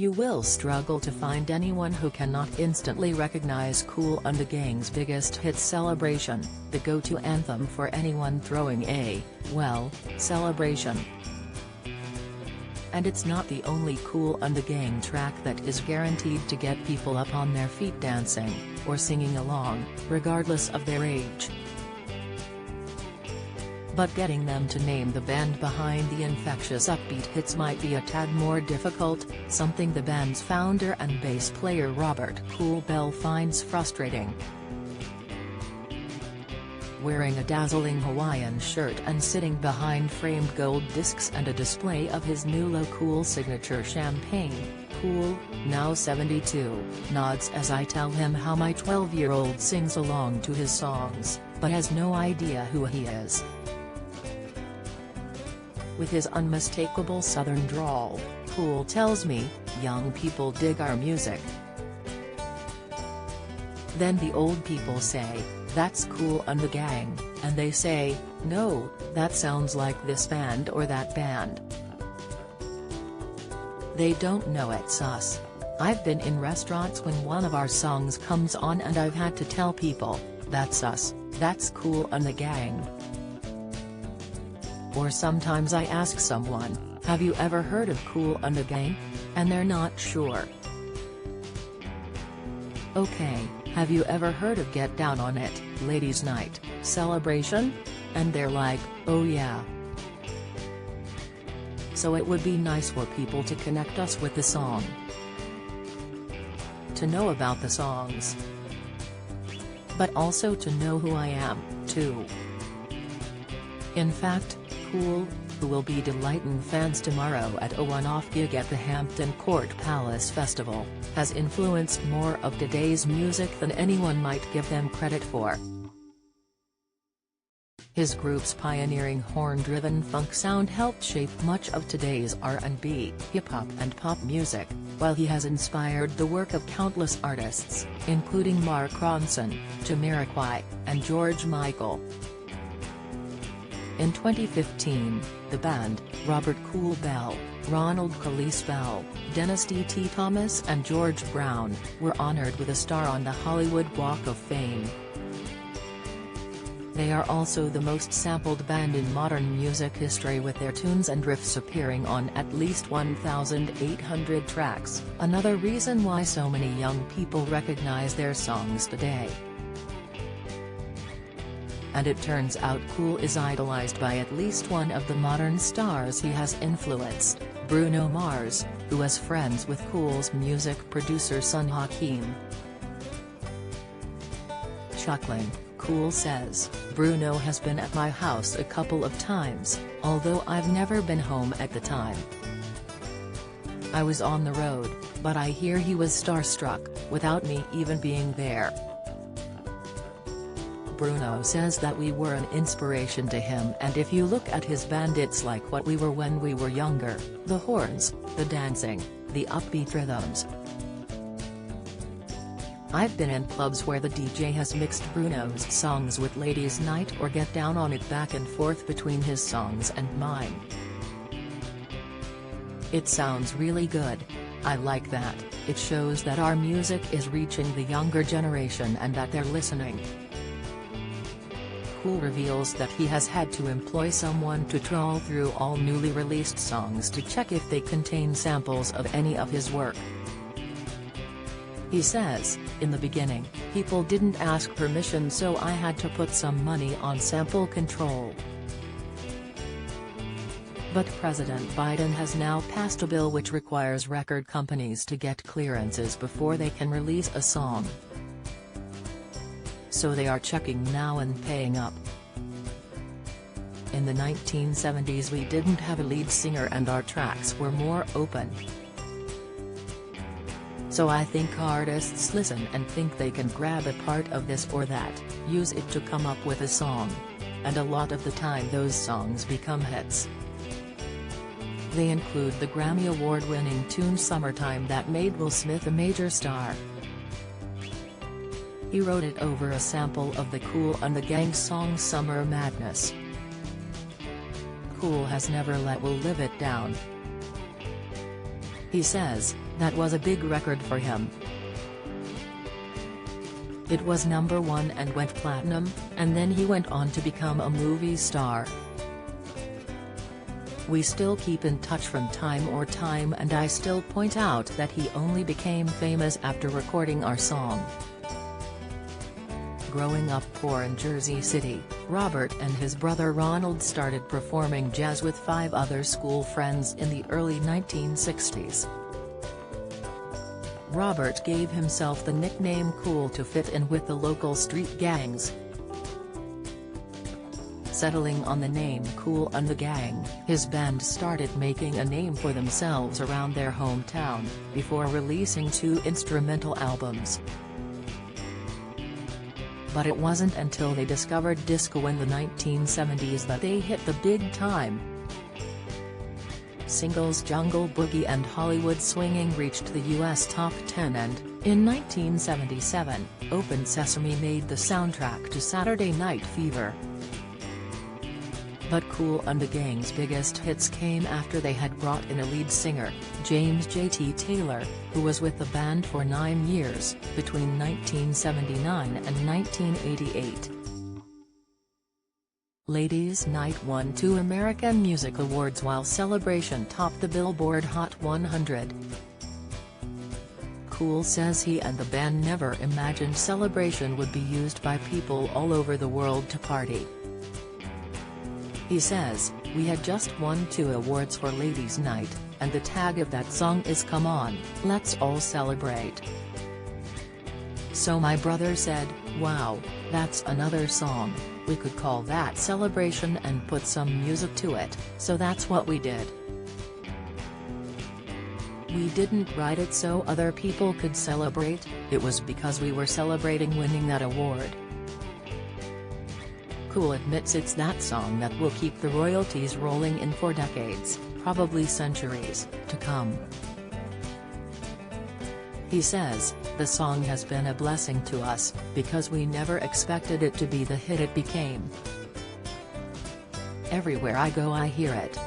you will struggle to find anyone who cannot instantly recognize Kool and the Gang's biggest hit Celebration, the go-to anthem for anyone throwing a, well, celebration. And it's not the only Kool and the Gang track that is guaranteed to get people up on their feet dancing, or singing along, regardless of their age. But getting them to name the band behind the infectious upbeat hits might be a tad more difficult, something the band's founder and bass player Robert "Kool" Bell finds frustrating. Wearing a dazzling Hawaiian shirt and sitting behind framed gold discs and a display of his new Low Kool signature champagne, Kool, now 72, nods as I tell him how my 12-year-old sings along to his songs, but has no idea who he is. With his unmistakable southern drawl, Kool tells me, young people dig our music. Then the old people say, that's Kool and the Gang, and they say, no, that sounds like this band or that band. They don't know it's us. I've been in restaurants when one of our songs comes on and I've had to tell people, that's us, that's Kool and the Gang. Or sometimes I ask someone, have you ever heard of Kool and the Gang? And they're not sure. Okay, have you ever heard of Get Down on It, Ladies Night, Celebration? And they're like, oh yeah. So it would be nice for people to connect us with the song. To know about the songs. But also to know who I am, too. In fact, Kool, who will be delighting fans tomorrow at a one-off gig at the Hampton Court Palace Festival, has influenced more of today's music than anyone might give them credit for. His group's pioneering horn-driven funk sound helped shape much of today's R&B, hip-hop and pop music, while he has inspired the work of countless artists, including Mark Ronson, Jamiroquai, and George Michael. In 2015, the band, Robert "Kool" Bell, Ronald Khalees Bell, Dennis D.T. Thomas and George Brown, were honored with a star on the Hollywood Walk of Fame. They are also the most sampled band in modern music history, with their tunes and riffs appearing on at least 1,800 tracks, another reason why so many young people recognize their songs today. And it turns out Kool is idolized by at least one of the modern stars he has influenced, Bruno Mars, who is friends with Kool's music producer son Hakeem. Chuckling, Kool says, Bruno has been at my house a couple of times, although I've never been home at the time. I was on the road, but I hear he was starstruck, without me even being there. Bruno says that we were an inspiration to him, and if you look at his band it's like what we were when we were younger, the horns, the dancing, the upbeat rhythms. I've been in clubs where the DJ has mixed Bruno's songs with Ladies Night or Get Down on It back and forth between his songs and mine. It sounds really good. I like that, it shows that our music is reaching the younger generation and that they're listening. Kool reveals that he has had to employ someone to trawl through all newly released songs to check if they contain samples of any of his work. He says, in the beginning, people didn't ask permission, so I had to put some money on sample control. But President Biden has now passed a bill which requires record companies to get clearances before they can release a song. So they are checking now and paying up. In the 1970s we didn't have a lead singer and our tracks were more open. So I think artists listen and think they can grab a part of this or that, use it to come up with a song. And a lot of the time those songs become hits. They include the Grammy Award-winning tune Summertime that made Will Smith a major star. He wrote it over a sample of the Kool and the Gang song Summer Madness. Kool has never let Will live it down. He says, that was a big record for him. It was #1 and went platinum, and then he went on to become a movie star. We still keep in touch from time to time, and I still point out that he only became famous after recording our song. Growing up poor in Jersey City, Robert and his brother Ronald started performing jazz with 5 other school friends in the early 1960s. Robert gave himself the nickname Cool to fit in with the local street gangs. Settling on the name Kool and the Gang, his band started making a name for themselves around their hometown, before releasing 2 instrumental albums. But it wasn't until they discovered disco in the 1970s that they hit the big time. Singles Jungle Boogie and Hollywood Swinging reached the US top 10 and, in 1977, Open Sesame made the soundtrack to Saturday Night Fever. But Kool and the Gang's biggest hits came after they had brought in a lead singer, James J.T. Taylor, who was with the band for 9 years, between 1979 and 1988. Ladies' Night won 2 American Music Awards while Celebration topped the Billboard Hot 100. Kool says he and the band never imagined Celebration would be used by people all over the world to party. He says, "We had just won 2 awards for Ladies' Night, and the tag of that song is 'Come on, let's all celebrate.' So my brother said, 'Wow, that's another song, we could call that Celebration and put some music to it,' so that's what we did. We didn't write it so other people could celebrate, it was because we were celebrating winning that award." Kool admits it's that song that will keep the royalties rolling in for decades, probably centuries, to come. He says, "The song has been a blessing to us, because we never expected it to be the hit it became. Everywhere I go I hear it.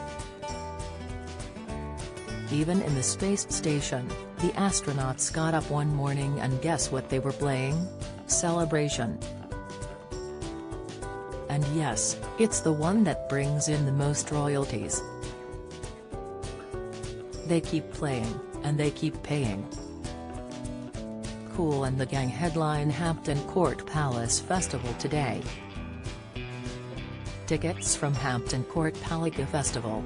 Even in the space station, the astronauts got up one morning and guess what they were playing? Celebration. And yes, it's the one that brings in the most royalties. They keep playing, and they keep paying." Kool and the Gang headline Hampton Court Palace Festival today. Tickets from Hampton Court Palace Festival.com